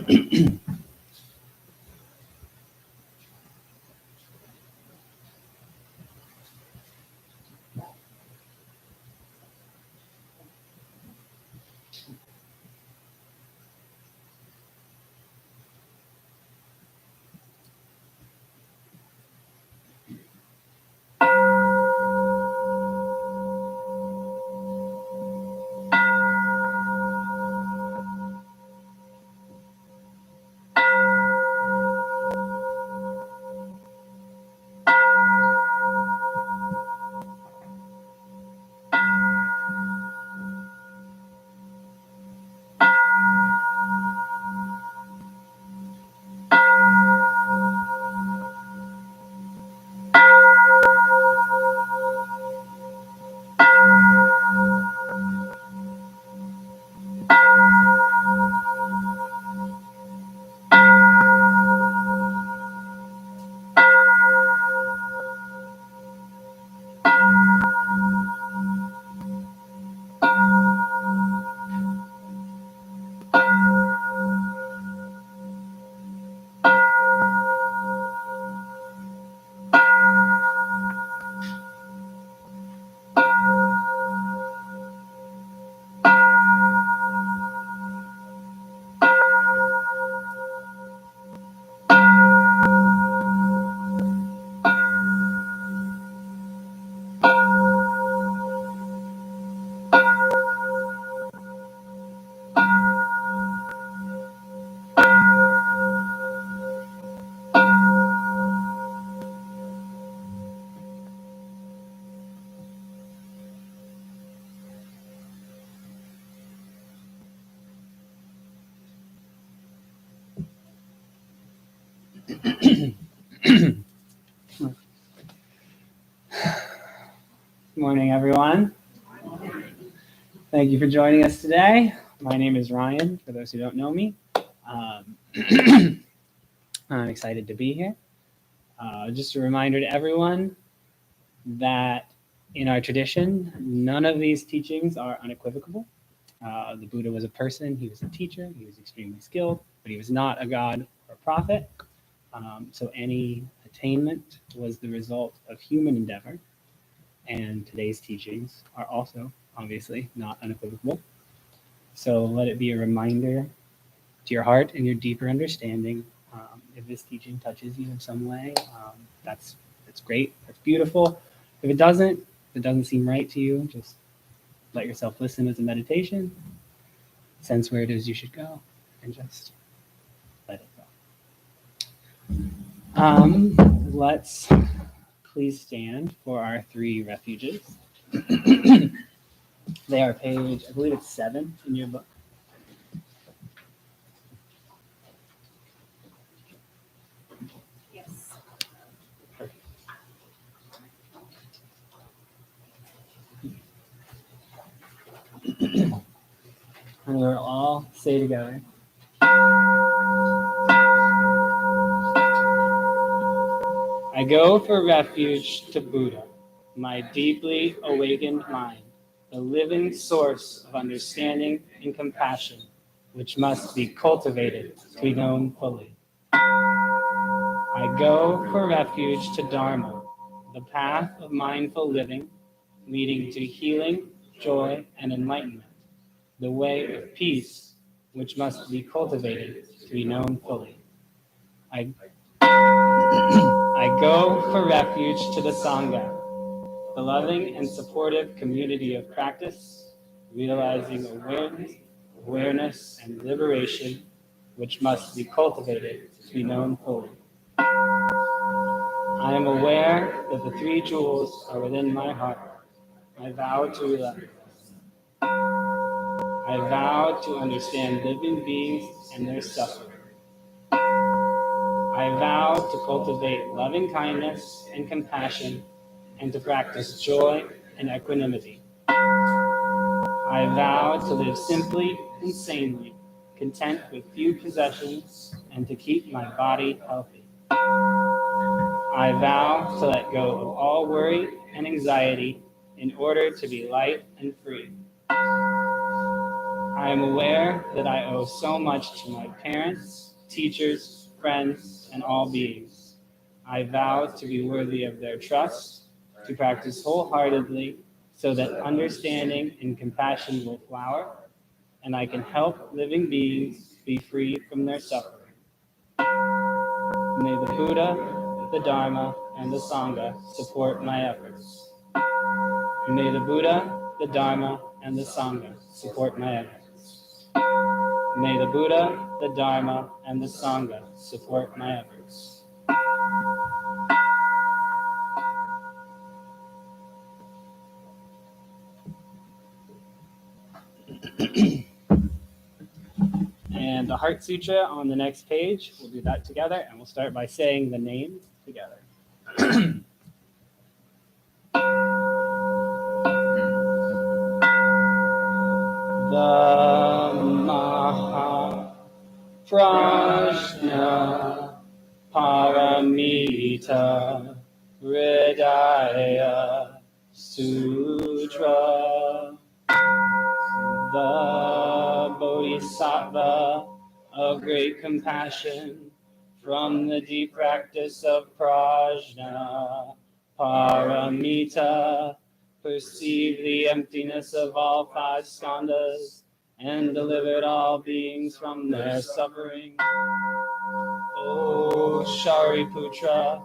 Good morning, everyone. Thank you for joining us today. My name is Ryan, for those who don't know me. I'm excited to be here. Just a reminder to everyone that in our tradition, none of these teachings are unequivocal. The Buddha was a person, he was a teacher, he was extremely skilled, but he was not a god or prophet. So any attainment was the result of human endeavor. And today's teachings are also, obviously, not unequivocal. So let it be a reminder to your heart and your deeper understanding. If this teaching touches you in some way, that's great, that's beautiful. If it doesn't seem right to you, just let yourself listen as a meditation, sense where it is you should go, and just let it go. Let's please stand for our 3 refuges. They are page, I believe it's 7 in your book. Yes. Perfect. And we'll all say together. I go for refuge to Buddha, my deeply awakened mind, the living source of understanding and compassion, which must be cultivated to be known fully. I go for refuge to Dharma, the path of mindful living, leading to healing, joy, and enlightenment, the way of peace, which must be cultivated to be known fully. I go for refuge to the Sangha, the loving and supportive community of practice, realizing awareness, and liberation, which must be cultivated to be known fully. I am aware that the 3 jewels are within my heart. I vow to realize. I vow to understand living beings and their suffering. I vow to cultivate loving kindness and compassion and to practice joy and equanimity. I vow to live simply and sanely, content with few possessions, and to keep my body healthy. I vow to let go of all worry and anxiety in order to be light and free. I am aware that I owe so much to my parents, teachers, friends, and all beings. I vow to be worthy of their trust, to practice wholeheartedly so that understanding and compassion will flower, and I can help living beings be free from their suffering. May the Buddha, the Dharma, and the Sangha support my efforts. May the Buddha, the Dharma, and the Sangha support my efforts. May the Buddha, the Dharma, and the Sangha support my efforts. And the Heart Sutra on the next page, we'll do that together, and we'll start by saying the name together. The Maha Prajna Paramita Hridaya Sutra. The Bodhisattva of great compassion from the deep practice of Prajna Paramita perceived the emptiness of all five skandhas and delivered all beings from their suffering. O Shariputra,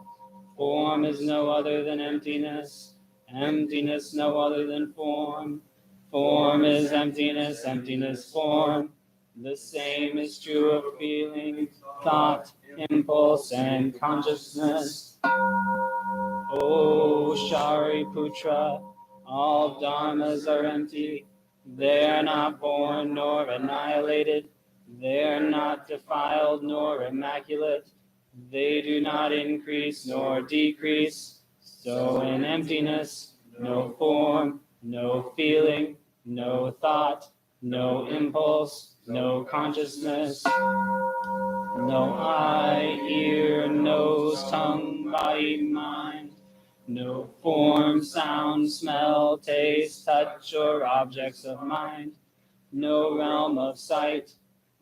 form is no other than emptiness, emptiness no other than form. Form is emptiness, emptiness form. The same is true of feeling, thought, impulse, and consciousness. O Shariputra, all dharmas are empty. They are not born nor annihilated. They are not defiled nor immaculate. They do not increase nor decrease. So in emptiness, no form, no feeling, no thought, no impulse, no consciousness, no eye, ear, nose, tongue, body, mind, no form, sound, smell, taste, touch, or objects of mind, no realm of sight,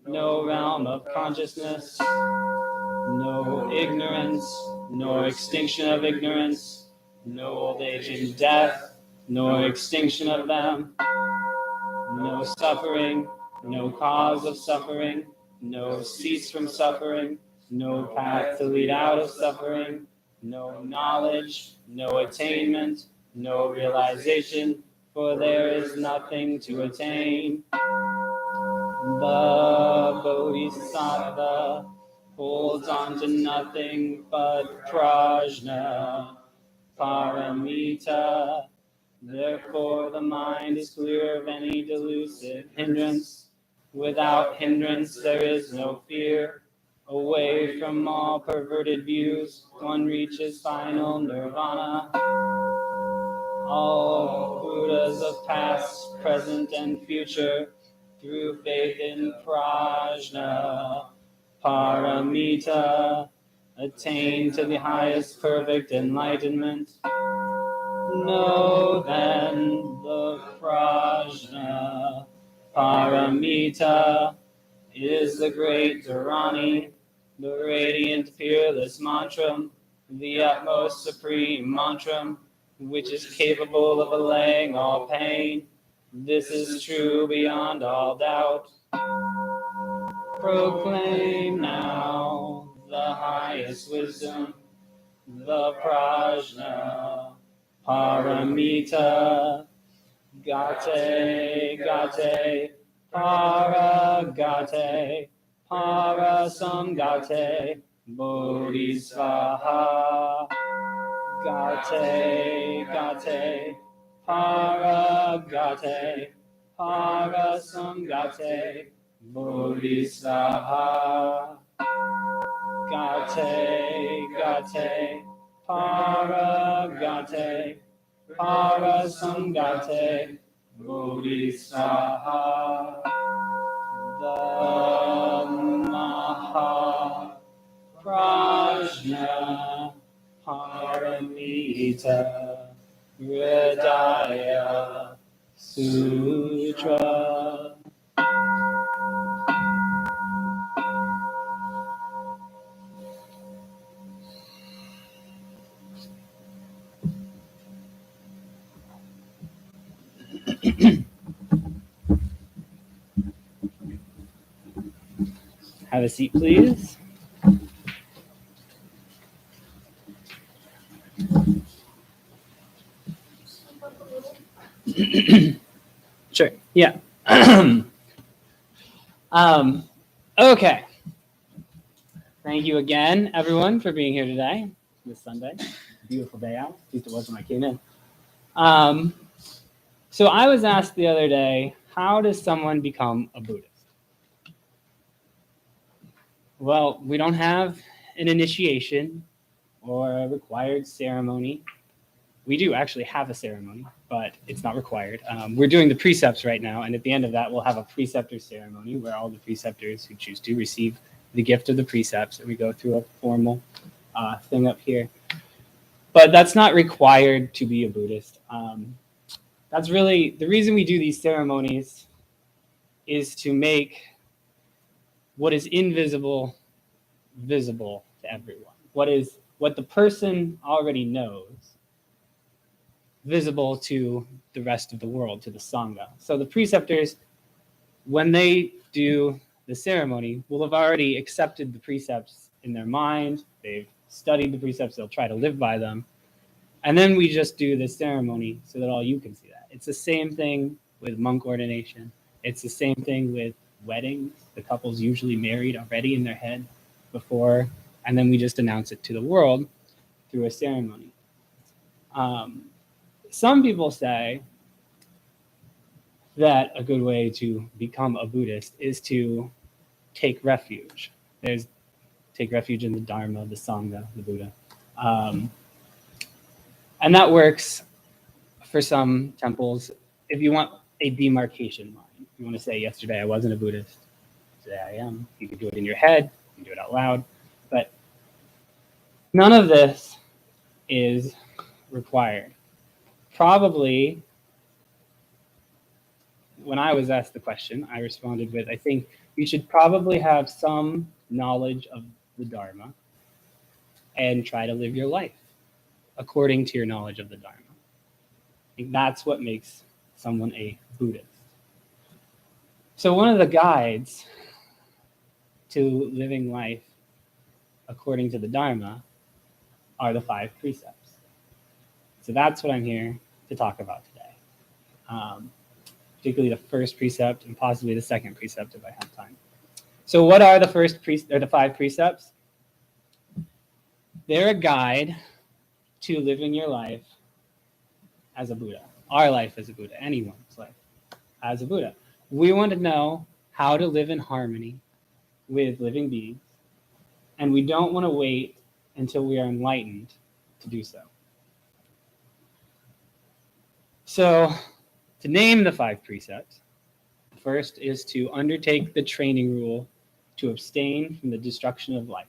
no realm of consciousness, no ignorance, nor extinction of ignorance, no old age and death, nor extinction of them, no suffering, no cause of suffering, no cease from suffering, no path to lead out of suffering, no knowledge, no attainment, no realization, for there is nothing to attain. The Bodhisattva holds on to nothing but Prajna Paramita. Therefore, the mind is clear of any delusive hindrance. Without hindrance, there is no fear. Away from all perverted views, one reaches final nirvana. All Buddhas of past, present, and future, through faith in Prajna Paramita, attain to the highest perfect enlightenment. Know then the Prajna Paramita is the great Dharani, the radiant fearless mantram, the utmost supreme mantram, which is capable of allaying all pain. This is true beyond all doubt. Proclaim now the highest wisdom, the Prajna Paramita. Gate, gate, para gate, para samgate, bodhisvaha. Gate, gate, para gate, para samgate, bodhisvaha. Gate, gate, para gate, para samgate, bodhisvaha. The Maha Prajna Paramita Hridaya Sutra. Have a seat, please. Sure. Yeah. Okay. Thank you again, everyone, for being here today, this Sunday. Beautiful day out. At least it was when I came in. So I was asked the other day, how does someone become a Buddhist? Well, we don't have an initiation or a required ceremony. We do actually have a ceremony, but it's not required. We're doing the precepts right now, and at the end of that, we'll have a preceptor ceremony where all the preceptors who choose to receive the gift of the precepts, and we go through a formal thing up here. But that's not required to be a Buddhist. That's really the reason we do these ceremonies, is to make what is invisible visible to everyone. What the person already knows visible to the rest of the world, to the Sangha. So the preceptors, when they do the ceremony, will have already accepted the precepts in their mind. They've studied the precepts, they'll try to live by them. And then we just do the ceremony so that all you can see that. It's the same thing with monk ordination. It's the same thing with weddings. The couple's usually married already in their head before, and then we just announce it to the world through a ceremony. Some people say that a good way to become a Buddhist is to take refuge. Take refuge in the Dharma, the Sangha, the Buddha. And that works for some temples. If you want a demarcation line, you want to say, yesterday I wasn't a Buddhist, today I am. You can do it in your head, you can do it out loud. But none of this is required. Probably, when I was asked the question, I responded with, I think you should probably have some knowledge of the Dharma and try to live your life according to your knowledge of the Dharma. I think that's what makes someone a Buddhist. So one of the guides to living life according to the Dharma are the 5 precepts. So that's what I'm here to talk about today. Particularly the first precept and possibly the second precept if I have time. So what are the 5 precepts? They're a guide to living your life as a Buddha. Our life as a Buddha, anyone's life as a Buddha. We want to know how to live in harmony with living beings, and we don't want to wait until we are enlightened to do so. So, to name the 5 precepts, the first is to undertake the training rule to abstain from the destruction of life.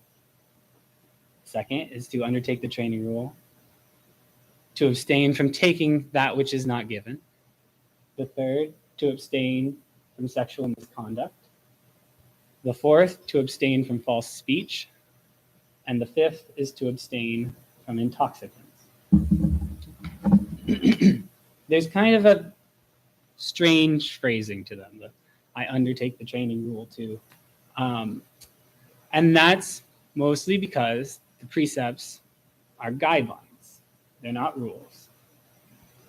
Second is to undertake the training rule to abstain from taking that which is not given. The third, to abstain from sexual misconduct. The fourth, to abstain from false speech. And the fifth is to abstain from intoxicants. There's kind of a strange phrasing to them. I undertake the training rule to. And that's mostly because the precepts are guidelines. They're not rules.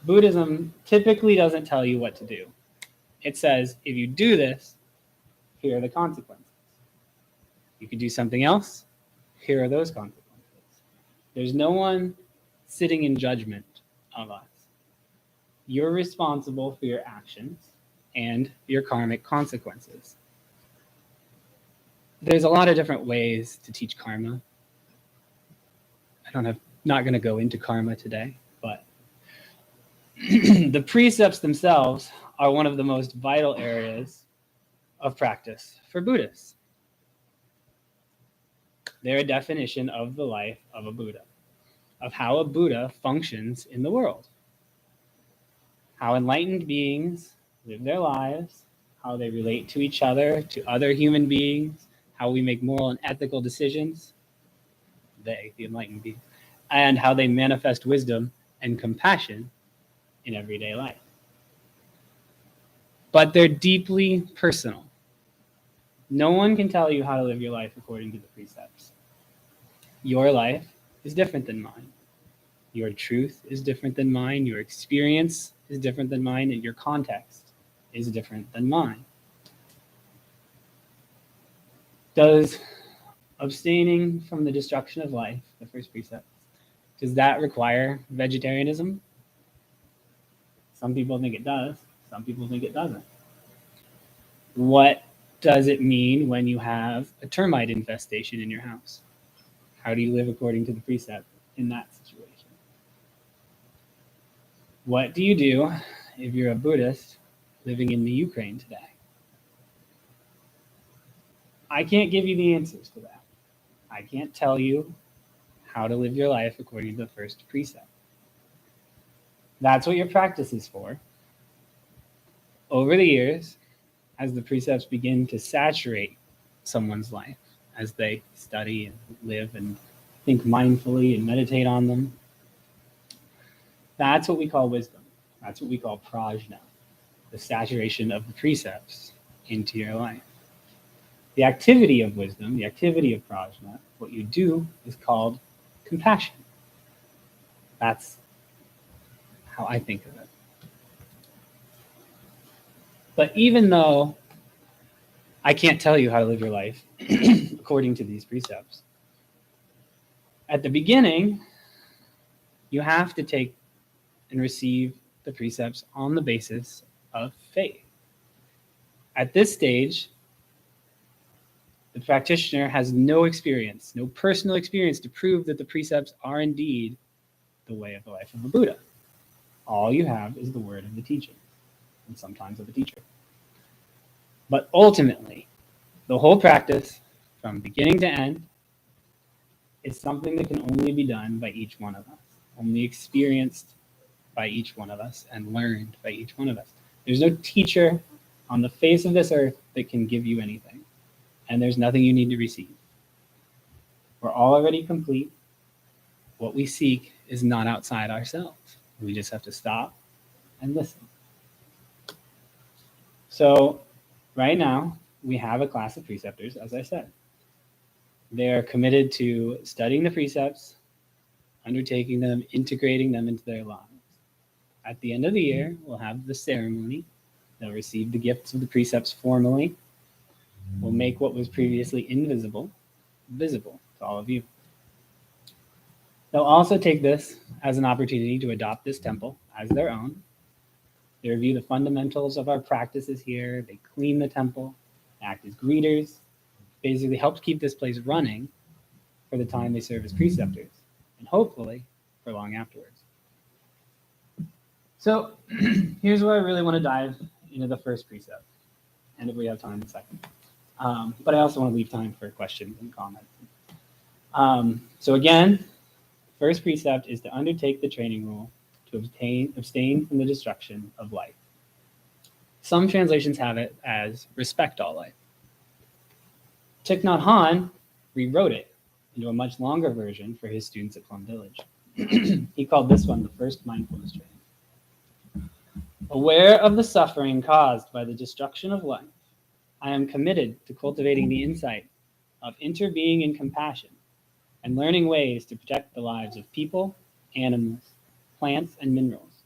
Buddhism typically doesn't tell you what to do. It says, if you do this, here are the consequences. You could do something else, here are those consequences. There's no one sitting in judgment of us. You're responsible for your actions and your karmic consequences. There's a lot of different ways to teach karma. Not going to go into karma today, but the precepts themselves are one of the most vital areas of practice for Buddhists. They're a definition of the life of a Buddha, of how a Buddha functions in the world, how enlightened beings live their lives, how they relate to each other, to other human beings, how we make moral and ethical decisions, they, the enlightened beings, and how they manifest wisdom and compassion in everyday life. But they're deeply personal. No one can tell you how to live your life according to the precepts. Your life is different than mine. Your truth is different than mine. Your experience is different than mine, and your context is different than mine. Does abstaining from the destruction of life, the first precept, does that require vegetarianism? Some people think it does. Some people think it doesn't. What does it mean when you have a termite infestation in your house? How do you live according to the precept in that situation? What do you do if you're a Buddhist living in the Ukraine today? I can't give you the answers to that. I can't tell you how to live your life according to the first precept. That's what your practice is for. Over the years, as the precepts begin to saturate someone's life, as they study and live and think mindfully and meditate on them, that's what we call wisdom. That's what we call prajna, the saturation of the precepts into your life. The activity of wisdom, the activity of prajna, what you do is called compassion. That's how I think of it. But even though I can't tell you how to live your life according to these precepts, at the beginning, you have to take and receive the precepts on the basis of faith. At this stage, the practitioner has no experience, no personal experience to prove that the precepts are indeed the way of the life of a Buddha. All you have is the word of the teaching, and sometimes of the teacher. But ultimately, the whole practice, from beginning to end, is something that can only be done by each one of us, only experienced by each one of us, and learned by each one of us. There's no teacher on the face of this earth that can give you anything, and there's nothing you need to receive. We're all already complete. What we seek is not outside ourselves. We just have to stop and listen. So right now, we have a class of preceptors, as I said. They are committed to studying the precepts, undertaking them, integrating them into their lives. At the end of the year, we'll have the ceremony. They'll receive the gifts of the precepts formally. We'll make what was previously invisible visible to all of you. They'll also take this as an opportunity to adopt this temple as their own. They review the fundamentals of our practices here. They clean the temple, act as greeters, basically help keep this place running for the time they serve as preceptors, and hopefully for long afterwards. So here's where I really want to dive into the first precept, and if we have time, a second. But I also want to leave time for questions and comments. So again, first precept is to undertake the training rule to abstain from the destruction of life. Some translations have it as respect all life. Thich Nhat Hanh rewrote it into a much longer version for his students at Plum Village. He called this one the first mindfulness training. Aware of the suffering caused by the destruction of life, I am committed to cultivating the insight of interbeing in compassion and learning ways to protect the lives of people, animals, plants, and minerals.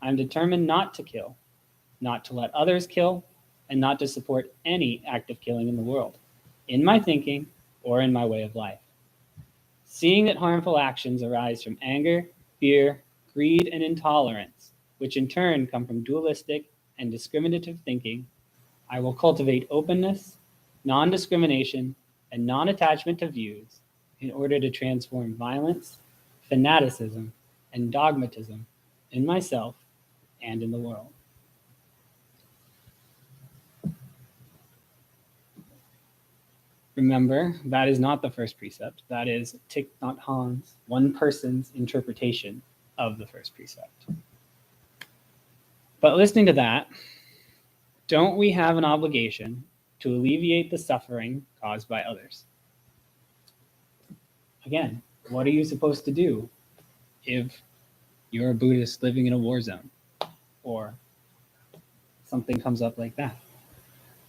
I am determined not to kill, not to let others kill, and not to support any act of killing in the world, in my thinking or in my way of life. Seeing that harmful actions arise from anger, fear, greed, and intolerance, which in turn come from dualistic and discriminative thinking, I will cultivate openness, non-discrimination, and non-attachment to views in order to transform violence, fanaticism, and dogmatism in myself and in the world. Remember, that is not the first precept. That is Thich Nhat Hanh's, one person's interpretation of the first precept. But listening to that, don't we have an obligation to alleviate the suffering caused by others? Again, what are you supposed to do if you're a Buddhist living in a war zone or something comes up like that?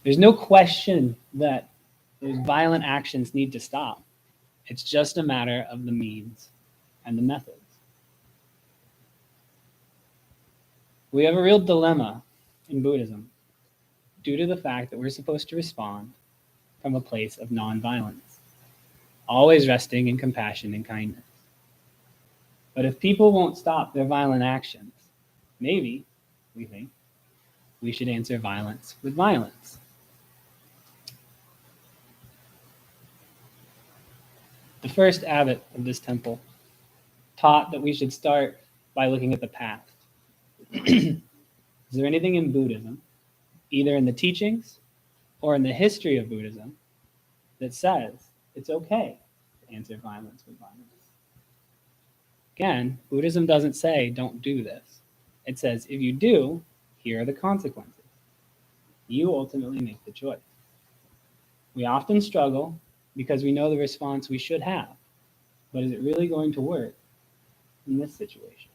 There's no question that those violent actions need to stop. It's just a matter of the means and the methods. We have a real dilemma in Buddhism due to the fact that we're supposed to respond from a place of nonviolence, always resting in compassion and kindness. But if people won't stop their violent actions, maybe, we think, we should answer violence with violence. The first abbot of this temple taught that we should start by looking at the past. Is there anything in Buddhism, either in the teachings or in the history of Buddhism, that says it's okay to answer violence with violence? Again, Buddhism doesn't say don't do this. It says if you do, here are the consequences. You ultimately make the choice. We often struggle because we know the response we should have, but is it really going to work in this situation?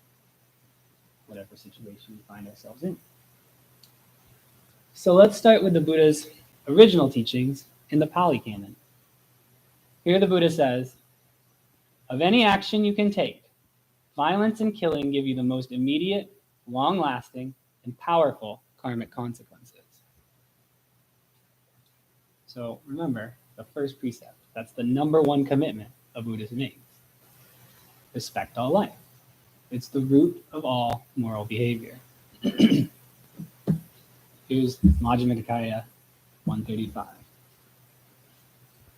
Whatever situation we find ourselves in. So let's start with the Buddha's original teachings in the Pali Canon. Here the Buddha says, of any action you can take, violence and killing give you the most immediate, long-lasting, and powerful karmic consequences. So remember, the first precept, that's the number one commitment a Buddhist makes. Respect all life. It's the root of all moral behavior. Here's Majjhima Nikaya 135.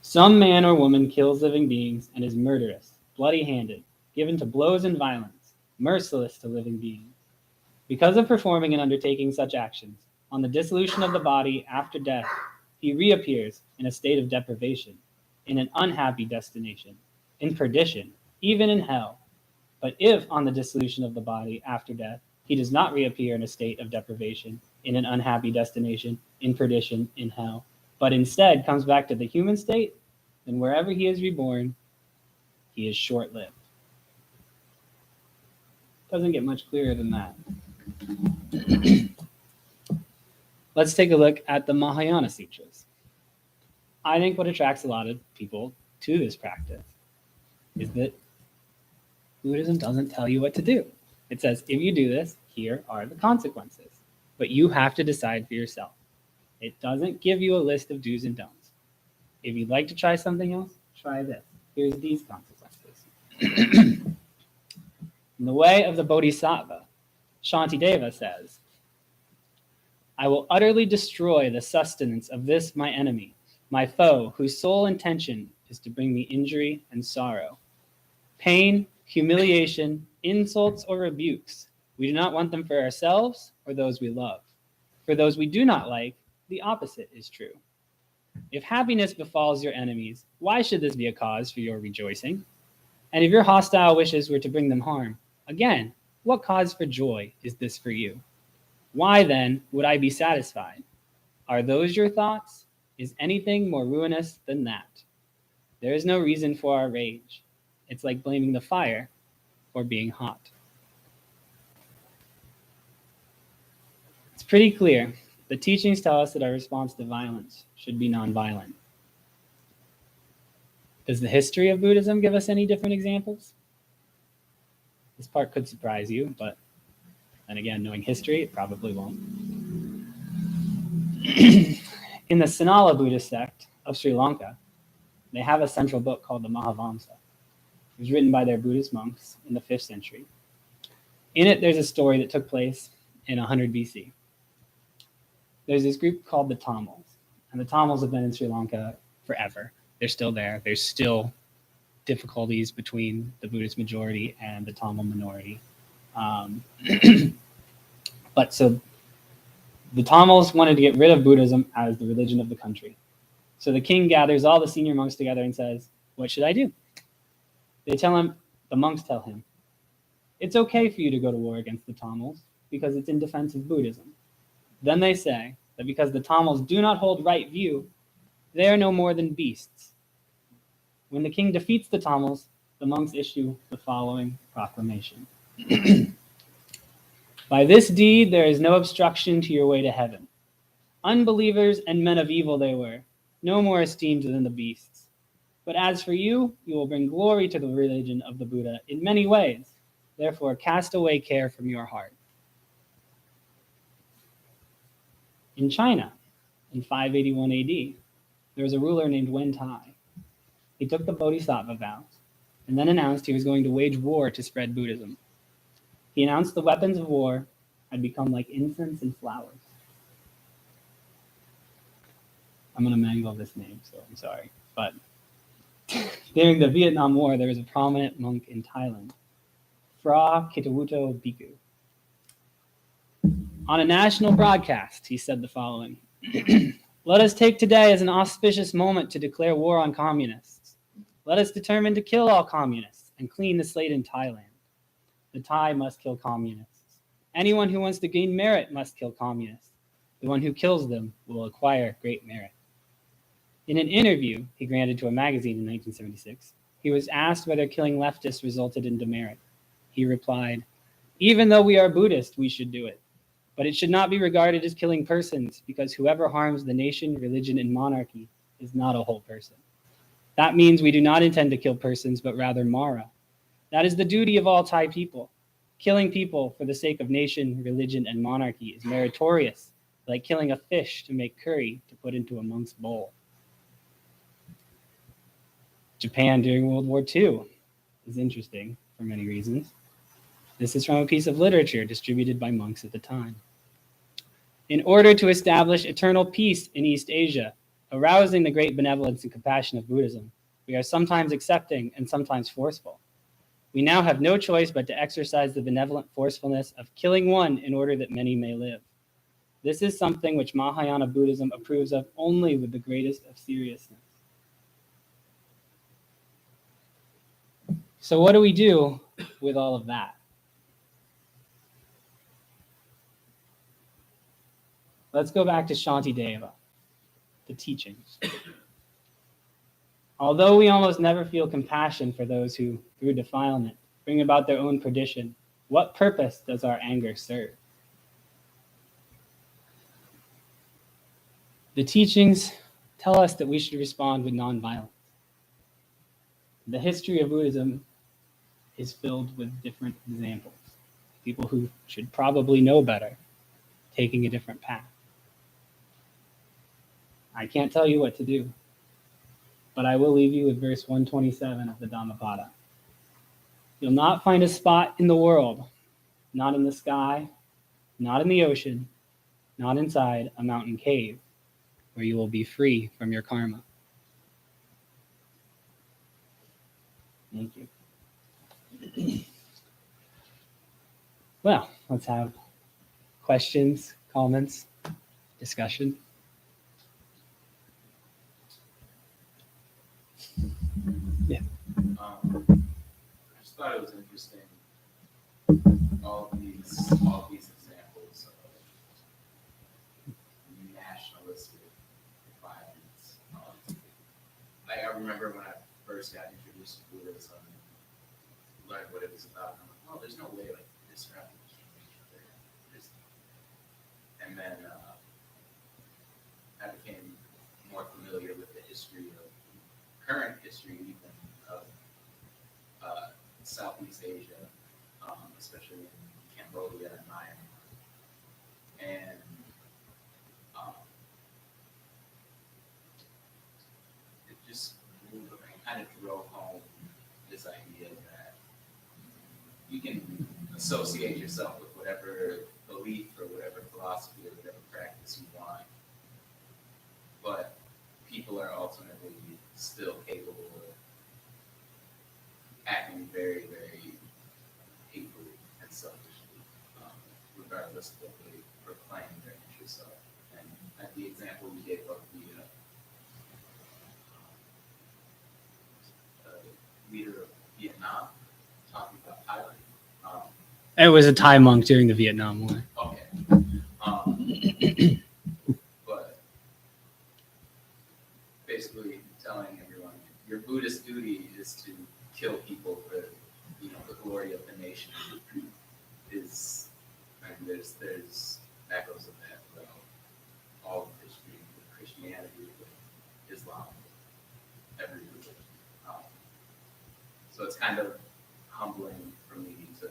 Some man or woman kills living beings and is murderous, bloody-handed, given to blows and violence, merciless to living beings. Because of performing and undertaking such actions, on the dissolution of the body after death, he reappears in a state of deprivation, in an unhappy destination, in perdition, even in hell. But if on the dissolution of the body after death, he does not reappear in a state of deprivation, in an unhappy destination, in perdition, in hell, but instead comes back to the human state, then wherever he is reborn, he is short-lived. Doesn't get much clearer than that. Let's take a look at the Mahayana Sutras. I think what attracts a lot of people to this practice is that Buddhism doesn't tell you what to do. It says, if you do this, here are the consequences. But you have to decide for yourself. It doesn't give you a list of do's and don'ts. If you'd like to try something else, try this. Here's these consequences. In the way of the Bodhisattva, Shantideva says, I will utterly destroy the sustenance of this my enemy, my foe, whose sole intention is to bring me injury and sorrow. Pain, humiliation, insults, or rebukes. We do not want them for ourselves or those we love. For those we do not like, the opposite is true. If happiness befalls your enemies, why should this be a cause for your rejoicing? And if your hostile wishes were to bring them harm, again, what cause for joy is this for you? Why then would I be satisfied? Are those your thoughts? Is anything more ruinous than that? There is no reason for our rage. It's like blaming the fire for being hot. It's pretty clear. The teachings tell us that our response to violence should be nonviolent. Does the history of Buddhism give us any different examples? This part could surprise you, but then again, knowing history, it probably won't. In the Sinhala Buddhist sect of Sri Lanka, they have a central book called the Mahavamsa. It was written by their Buddhist monks in the 5th century. In it, there's a story that took place in 100 BC. There's this group called the Tamils, and the Tamils have been in Sri Lanka forever. They're still there. There's still difficulties between the Buddhist majority and the Tamil minority. But so the Tamils wanted to get rid of Buddhism as the religion of the country. So the king gathers all the senior monks together and says, what should I do? They tell him, the monks tell him, it's okay for you to go to war against the Tamils because it's in defense of Buddhism. Then they say that because the Tamils do not hold right view, they are no more than beasts. When the king defeats the Tamils, the monks issue the following proclamation. By this deed, there is no obstruction to your way to heaven. Unbelievers and men of evil they were, no more esteemed than the beasts. But as for you, you will bring glory to the religion of the Buddha in many ways. Therefore, cast away care from your heart. In China, in 581 AD, there was a ruler named Wen Tai. He took the Bodhisattva vows and then announced he was going to wage war to spread Buddhism. He announced the weapons of war had become like incense and flowers. I'm going to mangle this name, so I'm sorry. But during the Vietnam War, there was a prominent monk in Thailand, Phra Kitawuto Bhikkhu. On a national broadcast, he said the following: "Let us take today as an auspicious moment to declare war on communists. Let us determine to kill all communists and clean the slate in Thailand. The Thai must kill communists. Anyone who wants to gain merit must kill communists. The one who kills them will acquire great merit." In an interview he granted to a magazine in 1976, he was asked whether killing leftists resulted in demerit. He replied, "Even though we are Buddhist, we should do it. But it should not be regarded as killing persons, because whoever harms the nation, religion, and monarchy is not a whole person. That means we do not intend to kill persons, but rather Mara. That is the duty of all Thai people. Killing people for the sake of nation, religion, and monarchy is meritorious, like killing a fish to make curry to put into a monk's bowl." Japan during World War II is interesting for many reasons. This is from a piece of literature distributed by monks at the time. "In order to establish eternal peace in East Asia, arousing the great benevolence and compassion of Buddhism, we are sometimes accepting and sometimes forceful. We now have no choice but to exercise the benevolent forcefulness of killing one in order that many may live. This is something which Mahayana Buddhism approves of only with the greatest of seriousness." So what do we do with all of that? Let's go back to Shantideva, the teachings. Although we almost never feel compassion for those who, through defilement, bring about their own perdition, what purpose does our anger serve? The teachings tell us that we should respond with nonviolence. The history of Buddhism is filled with different examples. People who should probably know better, taking a different path. I can't tell you what to do, but I will leave you with verse 127 of the Dhammapada. "You'll not find a spot in the world, not in the sky, not in the ocean, not inside a mountain cave, where you will be free from your karma." Thank you. Well, let's have questions, comments, discussion. Yeah. I just thought it was interesting, all these examples of nationalistic violence. I remember when I first got introduced to Buddhism, learned what it was about. I'm like, oh, there's no way like this revolution each other. And then I became more familiar with the history of current history even of Southeast Asia, especially in Cambodia and Myanmar. And it just kind of drove home this idea that you can associate yourself with whatever belief or whatever philosophy or whatever practice you want, but people are ultimately still capable of acting very, very hatefully and selfishly, regardless of what they proclaim their interests are. And at the example you gave of the leader of Vietnam, talking about Thailand. It was a Thai monk during the Vietnam War. Okay. But basically telling everyone your Buddhist duty is to kill people for the glory of the nation is, and there's echoes of that throughout all kind of humbling for me to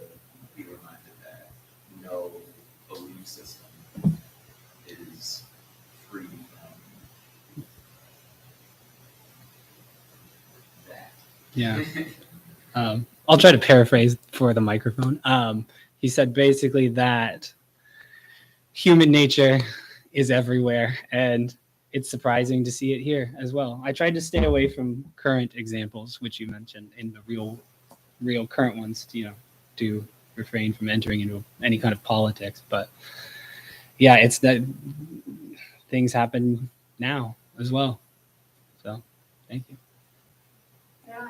be reminded that no belief system is free from that. Yeah. I'll try to paraphrase for the microphone. He said basically that human nature is everywhere, and it's surprising to see it here as well. I tried to stay away from current examples, which you mentioned in the real current ones, to refrain from entering into any kind of politics. But yeah, it's that things happen now as well. So thank you. Yeah,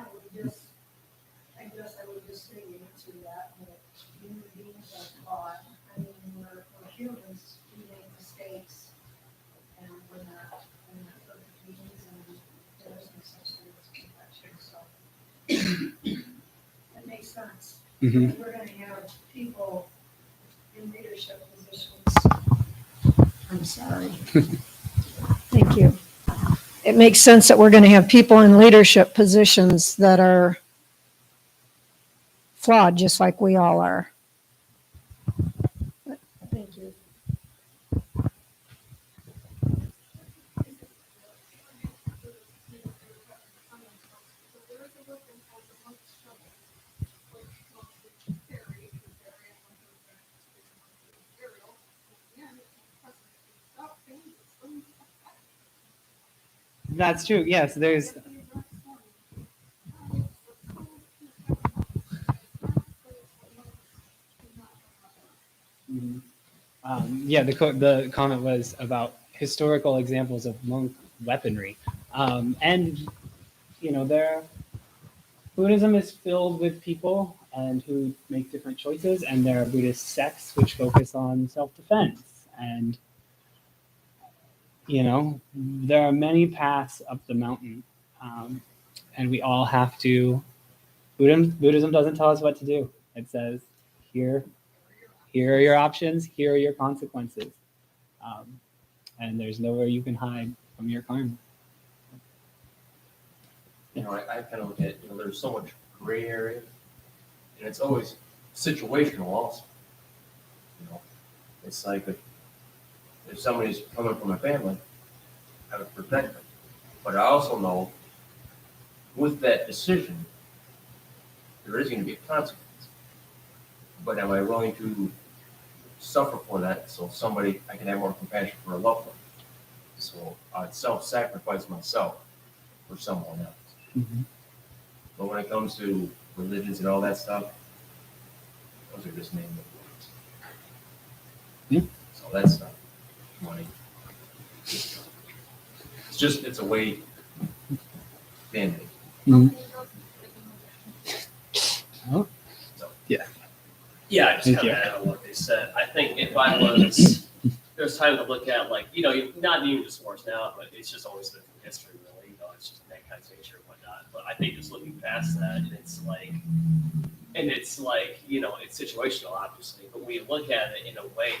I guess I would just say to that, that human beings are flawed. I mean, we're humans, we make mistakes, and we're not perfect beings, and there is no such thing as perfection, so it makes sense. Mm-hmm. And we're gonna have people in leadership positions. I'm sorry. Thank you. It makes sense that we're gonna have people in leadership positions that are flawed, just like we all are. Thank you. That's true. Yes, there's. Yeah, the comment was about historical examples of monk weaponry, and there Buddhism is filled with people and who make different choices, and there are Buddhist sects which focus on self-defense, and there are many paths up the mountain, and we all have to. Buddhism doesn't tell us what to do. It says, here are your options, here are your consequences. And there's nowhere you can hide from your karma. I kind of look at, there's so much gray area, and it's always situational also. It's like if somebody's coming from a family, I would protect them. But I also know with that decision, there is going to be a consequence. But am I willing to suffer for that so I can have more compassion for a loved one? So I'd self-sacrifice myself for someone else. Mm-hmm. But when it comes to religions and all that stuff, those are just named words. Yeah. So that's not money. It's a way band-aid. Mm-hmm. Oh. So. Yeah. Yeah, I just kind of add on what they said. I think if I was, there's time to look at not even just sports now, but it's just always been from history, really. It's just mankind's nature and whatnot. But I think just looking past that, it's situational, obviously. But when you look at it in a way,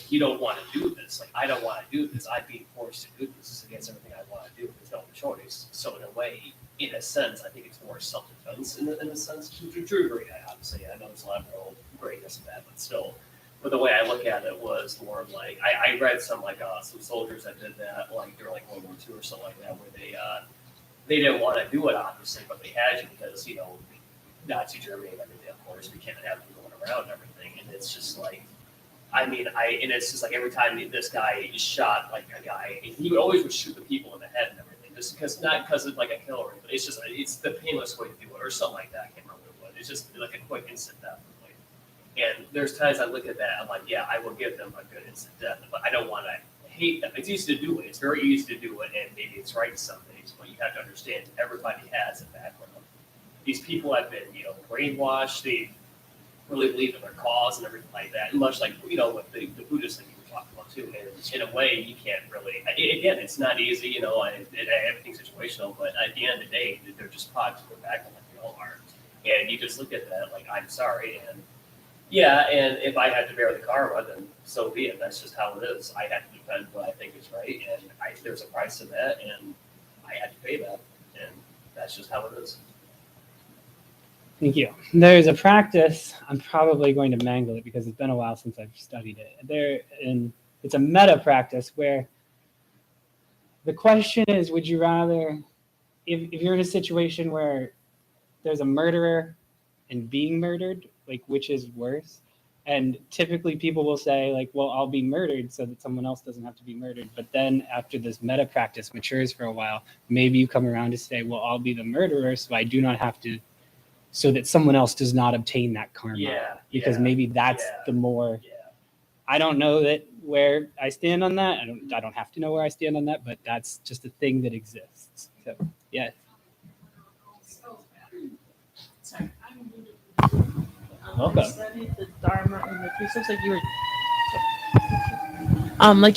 you don't want to do this. I don't want to do this. I'm being forced to do this. This is against everything I want to do. There's no choice. So in a way, in a sense, I think it's more self-defense in a sense. To a degree, obviously. I know there's a lot of real greatness in that, but still. But the way I look at it was more of I read some soldiers that did that during World War II or something like that, where they didn't want to do it, obviously, but they had to because Nazi Germany and everything. Of course, we can't have them going around and everything, and it's just and it's just every time this guy shot a guy, and he would shoot the people in the head and everything, just not because of a killer, but it's the painless way to do it or something like that. I can't remember what it was. It's just a quick instant death. And there's times I look at that, I'm yeah, I will give them a good instant death, but I don't want to hate them. It's easy to do it. It's very easy to do it, and maybe it's right some days, but you have to understand everybody has a background. These people have been, brainwashed. They really believe in their cause and everything like that. And much with the Buddhist thing you were talking about too. And in a way, you can't really. Again, it's not easy, and everything's situational. But at the end of the day, they're just products of their background, like we all are. And you just look at that, I'm sorry, and. Yeah, and if I had to bear the karma, then so be it. That's just how it is. I have to defend what I think is right, and there's a price to that, and I had to pay that, and that's just how it is. Thank you. There's a practice, I'm probably going to mangle it because it's been a while since I've studied it. It's a meta practice where the question is, would you rather, if you're in a situation where there's a murderer and being murdered, like which is worse? And typically people will say like, well, I'll be murdered so that someone else doesn't have to be murdered. But then after this meta practice matures for a while, maybe you come around to say, well, I'll be the murderer so I do not have to, so that someone else does not obtain that karma. Yeah. Because maybe that's the more, I don't know that where I stand on that. I don't have to know where I stand on that, but that's just a thing that exists. So yeah. Sorry, I'm Welcome. I studied the Dharma and the Precepts like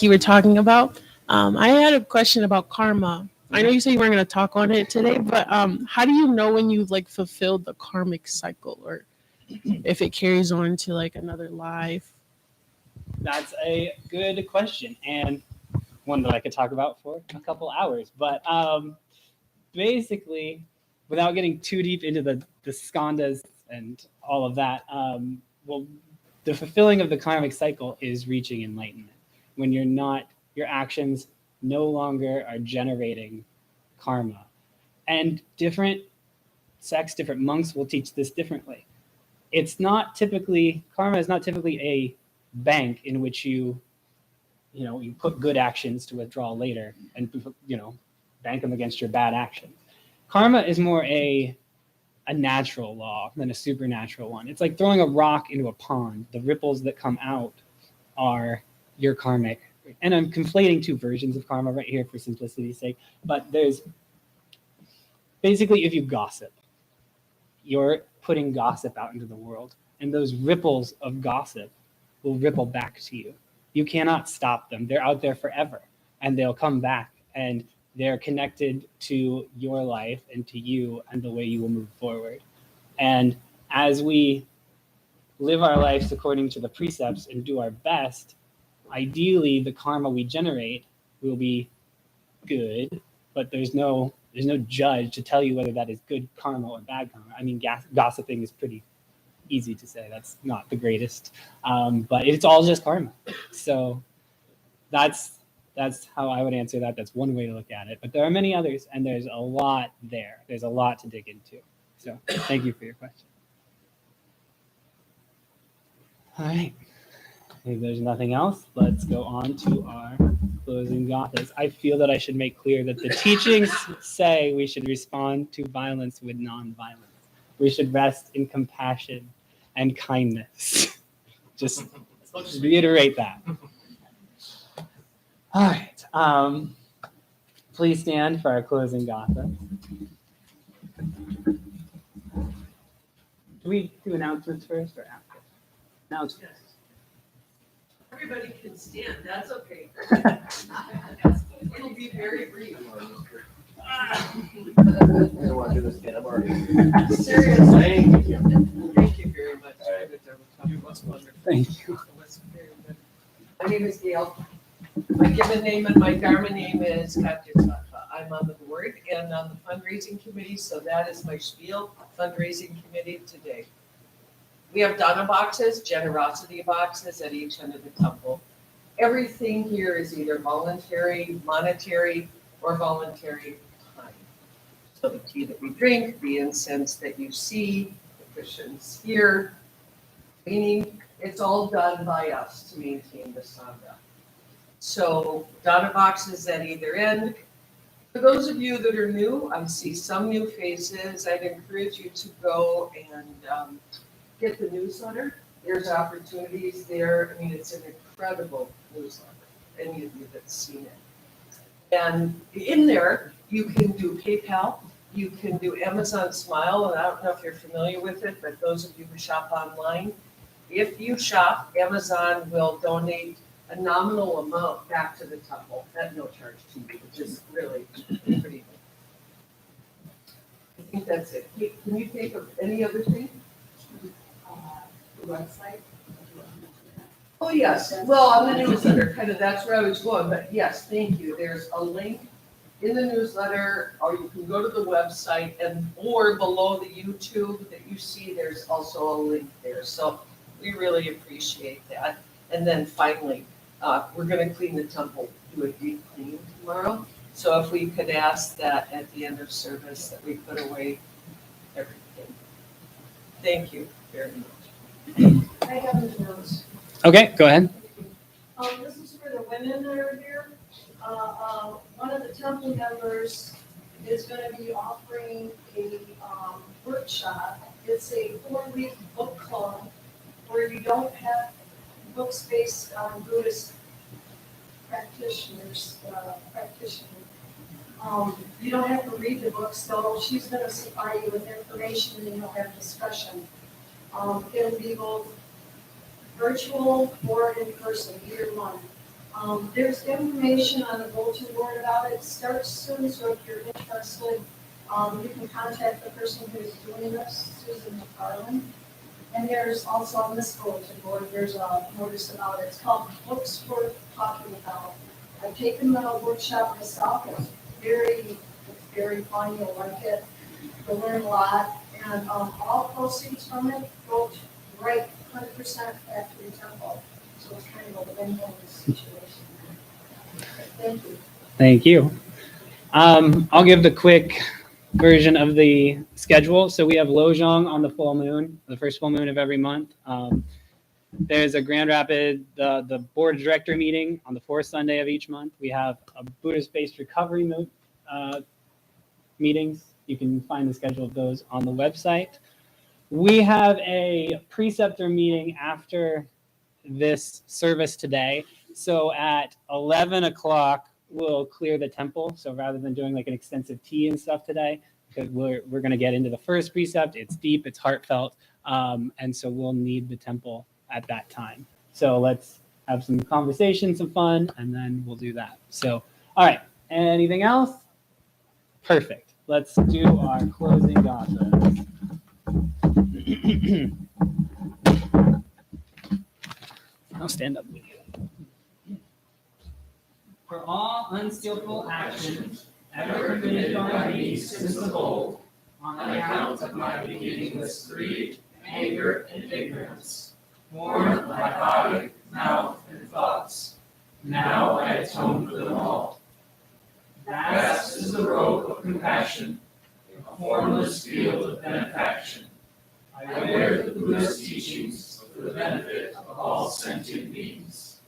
you were talking about. I had a question about karma. I know you said you weren't going to talk on it today, but how do you know when you've like fulfilled the karmic cycle, or if it carries on to like another life? That's a good question, and one that I could talk about for a couple hours. But basically, without getting too deep into the skandhas and all of that, well, the fulfilling of the karmic cycle is reaching enlightenment. When your actions no longer are generating karma. And different sects, different monks will teach this differently. Karma is not typically a bank in which you put good actions to withdraw later and, bank them against your bad actions. Karma is more a natural law than a supernatural one. It's like throwing a rock into a pond. The ripples that come out are your karmic. And I'm conflating two versions of karma right here for simplicity's sake. But there's basically, if you gossip, you're putting gossip out into the world. And those ripples of gossip will ripple back to you. You cannot stop them. They're out there forever. And they'll come back. And they're connected to your life and to you and the way you will move forward. And as we live our lives according to the precepts and do our best, ideally the karma we generate will be good, but there's no judge to tell you whether that is good karma or bad karma. I mean, gossiping is pretty easy to say. That's not the greatest, but it's all just karma. So that's how I would answer that. That's one way to look at it. But there are many others, and there's a lot there. There's a lot to dig into. So thank you for your question. All right. If there's nothing else, let's go on to our closing gathas. I feel that I should make clear that the teachings say we should respond to violence with non-violence. We should rest in compassion and kindness. Just reiterate that. All right. Please stand for our closing gatha. Do we do announcements first or after? Announcements. Everybody can stand, that's okay. It'll be very brief. Seriously. Thank you very much. It was wonderful. Thank you. It was very good. My name is Gail. My given name and my Dharma name is Katya Sattva. I'm on the board and on the fundraising committee, so that is my spiel, fundraising committee today. We have Dana boxes, generosity boxes at each end of the temple. Everything here is either voluntary, monetary, or voluntary time. So the tea that we drink, the incense that you see, the cushions here, cleaning, it's all done by us to maintain the sangha. So Dana boxes at either end. For those of you that are new, I see some new faces. I'd encourage you to go and get the newsletter. There's opportunities there. I mean, it's an incredible newsletter, any of you that's seen it. And in there, you can do PayPal, you can do Amazon Smile, and I don't know if you're familiar with it, but those of you who shop online, if you shop, Amazon will donate a nominal amount back to the temple at no charge to you, which is really pretty good. I think that's it. Can you think of any other thing? The website. Oh, yes. Well, on the newsletter, kind of, that's where I was going, but yes, thank you. There's a link in the newsletter, or you can go to the website, or below the YouTube that you see, there's also a link there. So we really appreciate that. And then finally, we're gonna clean the temple, do a deep clean tomorrow. So if we could ask that at the end of service, that we put away everything. Thank you very much. I have an announcement. Okay, go ahead. This is for the women that are here. One of the temple members is gonna be offering a, workshop. It's a 4-week book club where you don't have books based on Buddhist practitioners. You don't have to read the books, though. She's gonna supply you with information and you'll have discussion. It'll be both virtual or in person, either one. There's information on the bulletin board about it. It starts soon, so if you're interested, you can contact the person who's doing this, Susan McFarland. And there's also on this bulletin board, there's a notice about it. It's called Books Worth Talking About. I've taken the workshop myself. It's very fun. You'll like it. You'll learn a lot. And all proceeds from it go right 100% back to the temple. So it's kind of a win-win situation. Thank you. Thank you. I'll give the quick version of the schedule. So we have Lojong on the full moon, the first full moon of every month. There's a Grand Rapid, the board of director meeting on the fourth Sunday of each month. We have a Buddhist-based recovery meetings. You can find the schedule of those on the website. We have a preceptor meeting after this service today. So at 11 o'clock, we'll clear the temple. So rather than doing like an extensive tea and stuff today, because we're going to get into the first precept. It's deep, it's heartfelt. And so we'll need the temple at that time. So let's have some conversation, some fun, and then we'll do that. So, all right, anything else? Perfect. Let's do our closing gospels. I'll stand up with you. For all unskillful actions ever committed by me since of old, on account of my beginningless greed, anger, and ignorance, formed my body, mouth, and thoughts, now I atone for them all. Vast is the robe of compassion, a formless field of benefaction. I wear the Buddha's teachings for the benefit of all sentient beings.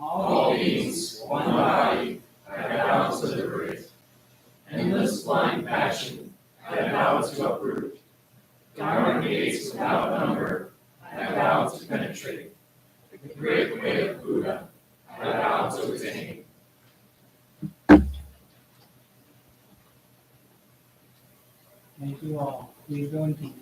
All beings, one body, I vow to liberate. Endless blind passion, I vow to uproot. Dharma gates without number, I vow to penetrate. The great way of Buddha, I vow to attain. Thank you all. Please go in peace.